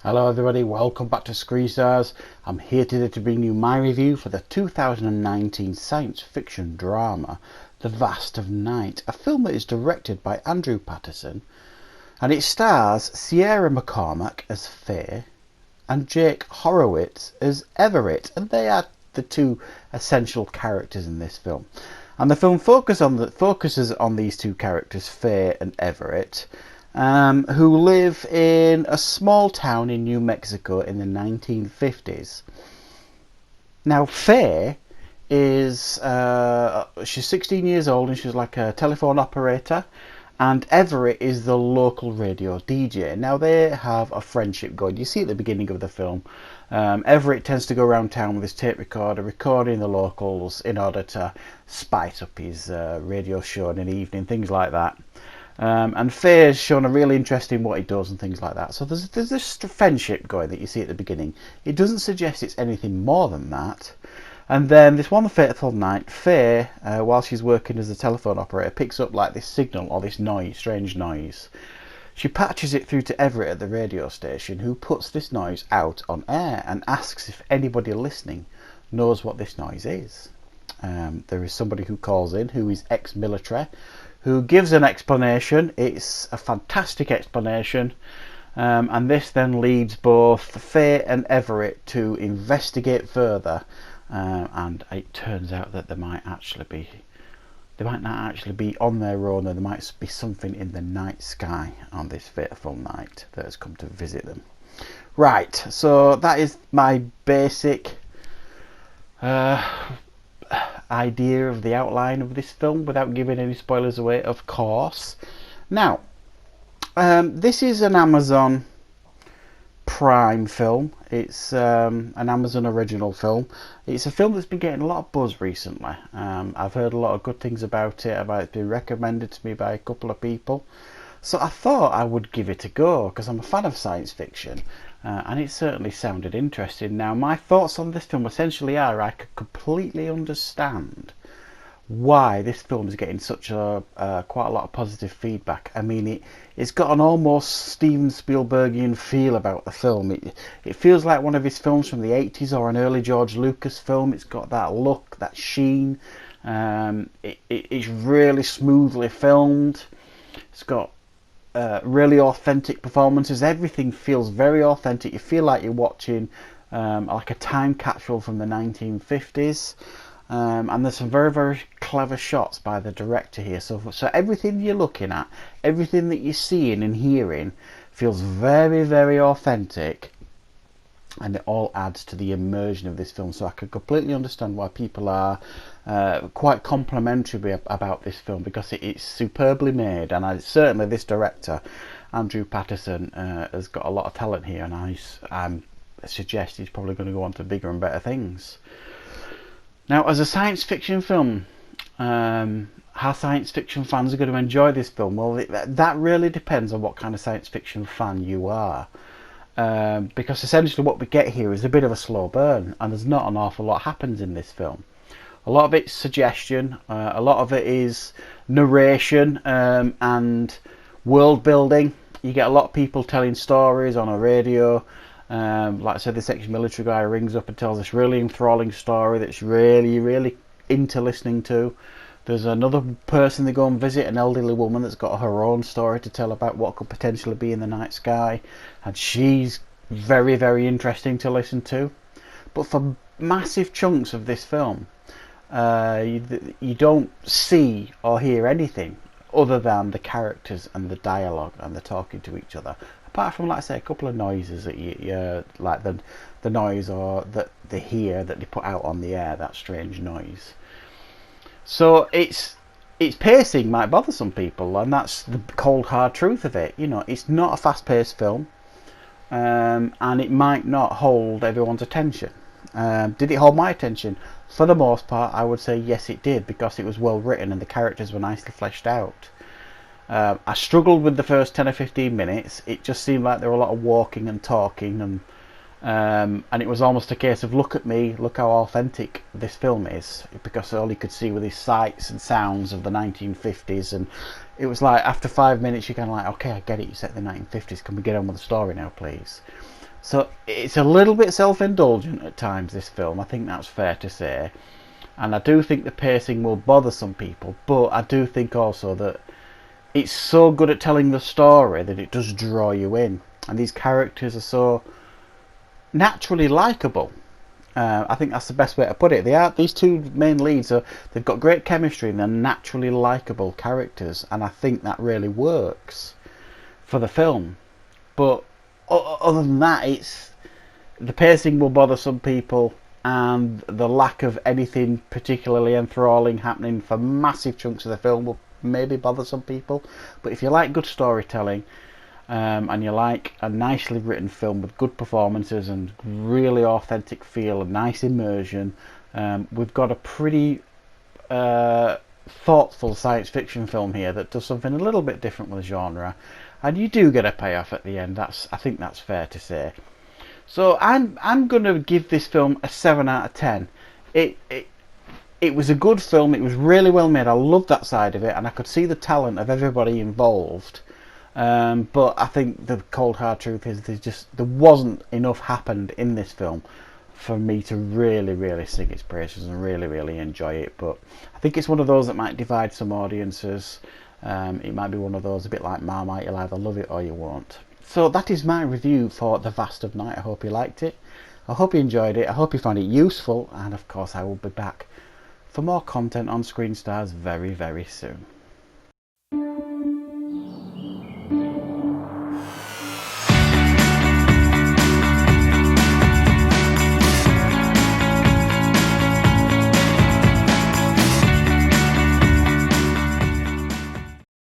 Hello everybody, welcome back to Screen Stars. I'm here today to bring you my review for the 2019 science fiction drama The Vast of Night, a film that is directed by Andrew Patterson, and it stars Sierra McCormack as Faye and Jake Horowitz as Everett, and they are the two essential characters in this film. And the film focuses on these two characters, Faye and Everett, who live in a small town in New Mexico in the 1950s. Now, Faye is she's 16 years old and she's like a telephone operator, and Everett is the local radio DJ. Now, they have a friendship going. You see at the beginning of the film, Everett tends to go around town with his tape recorder, recording the locals in order to spice up his radio show in an evening, things like that. And Faye's shown a really interest in what he does and things like that. So there's this friendship going that you see at the beginning. It doesn't suggest it's anything more than that. And then this one fateful night, Faye, while she's working as a telephone operator, picks up like this signal or this noise, strange noise. She patches it through to Everett at the radio station, who puts this noise out on air and asks if anybody listening knows what this noise is. There is somebody who calls in who is ex-military, who gives an explanation. It's a fantastic explanation, and this then leads both Faye and Everett to investigate further, and it turns out that they might not actually be on their own, and there might be something in the night sky on this fateful night that has come to visit them. Right, so that is my basic idea of the outline of this film, without giving any spoilers away, of course. Now, this is an Amazon Prime film. It's an Amazon original film. It's a film that's been getting a lot of buzz recently. I've heard a lot of good things about it. It's been recommended to me by a couple of people. So I thought I would give it a go, because I'm a fan of science fiction, and it certainly sounded interesting. Now, my thoughts on this film essentially are, I could completely understand why this film is getting such quite a lot of positive feedback. I mean, it's got an almost Steven Spielbergian feel about the film. It feels like one of his films from the 80s or an early George Lucas film. It's got that look, that sheen. It's really smoothly filmed. It's got really authentic performances. Everything feels very authentic. You feel like you're watching like a time capsule from the 1950s. And there's some very, very clever shots by the director here. So everything you're looking at, everything that you're seeing and hearing, feels very, very authentic, and it all adds to the immersion of this film. So I can completely understand why people are quite complimentary about this film, because it's superbly made, and certainly this director, Andrew Patterson, has got a lot of talent here, and I suggest he's probably going to go on to bigger and better things. Now, as a science fiction film, how science fiction fans are going to enjoy this film? Well, that really depends on what kind of science fiction fan you are. Because essentially what we get here is a bit of a slow burn, and there's not an awful lot happens in this film. A lot of it's suggestion, a lot of it is narration and world building. You get a lot of people telling stories on a radio. Like I said, this ex-military guy rings up and tells this really enthralling story that's really, really into listening to. There's another person they go and visit, an elderly woman that's got her own story to tell about what could potentially be in the night sky, and she's very, very interesting to listen to. But for massive chunks of this film, you don't see or hear anything other than the characters and the dialogue and the talking to each other. Apart from, like I say, a couple of noises that you like the noise or that they hear that they put out on the air, that strange noise. So its pacing might bother some people, and that's the cold hard truth of it. You know, it's not a fast-paced film, and it might not hold everyone's attention. Did it hold my attention? For the most part, I would say yes, it did, because it was well written and the characters were nicely fleshed out. I struggled with the first 10 or 15 minutes. It just seemed like there were a lot of walking and talking, and it was almost a case of, look at me, look how authentic this film is, because all you could see were these sights and sounds of the 1950s, and it was like after 5 minutes you're kind of like, okay, I get it, you set the 1950s, can we get on with the story now, please? So it's a little bit self-indulgent at times, this film. I think that's fair to say. And I do think the pacing will bother some people, but I do think also that it's so good at telling the story that it does draw you in. And these characters are so naturally likeable. I think that's the best way to put it. These two main leads they've got great chemistry and they're naturally likeable characters, and I think that really works for the film. But other than that, it's the pacing will bother some people, and the lack of anything particularly enthralling happening for massive chunks of the film will maybe bother some people. But if you like good storytelling, and you like a nicely written film with good performances and really authentic feel and nice immersion, we've got a pretty thoughtful science fiction film here that does something a little bit different with the genre, and you do get a payoff at the end. I think that's fair to say. So I'm going to give this film a 7 out of 10. It was a good film. It was really well made. I loved that side of it, and I could see the talent of everybody involved. But I think the cold hard truth is there wasn't enough happened in this film for me to really sing its praises and really enjoy it. But I think it's one of those that might divide some audiences. It might be one of those a bit like Marmite, you'll either love it or you won't. So that is my review for The Vast of Night. I hope you liked it. I hope you enjoyed it. I hope you found it useful, and of course I will be back for more content on Screen Stars very soon.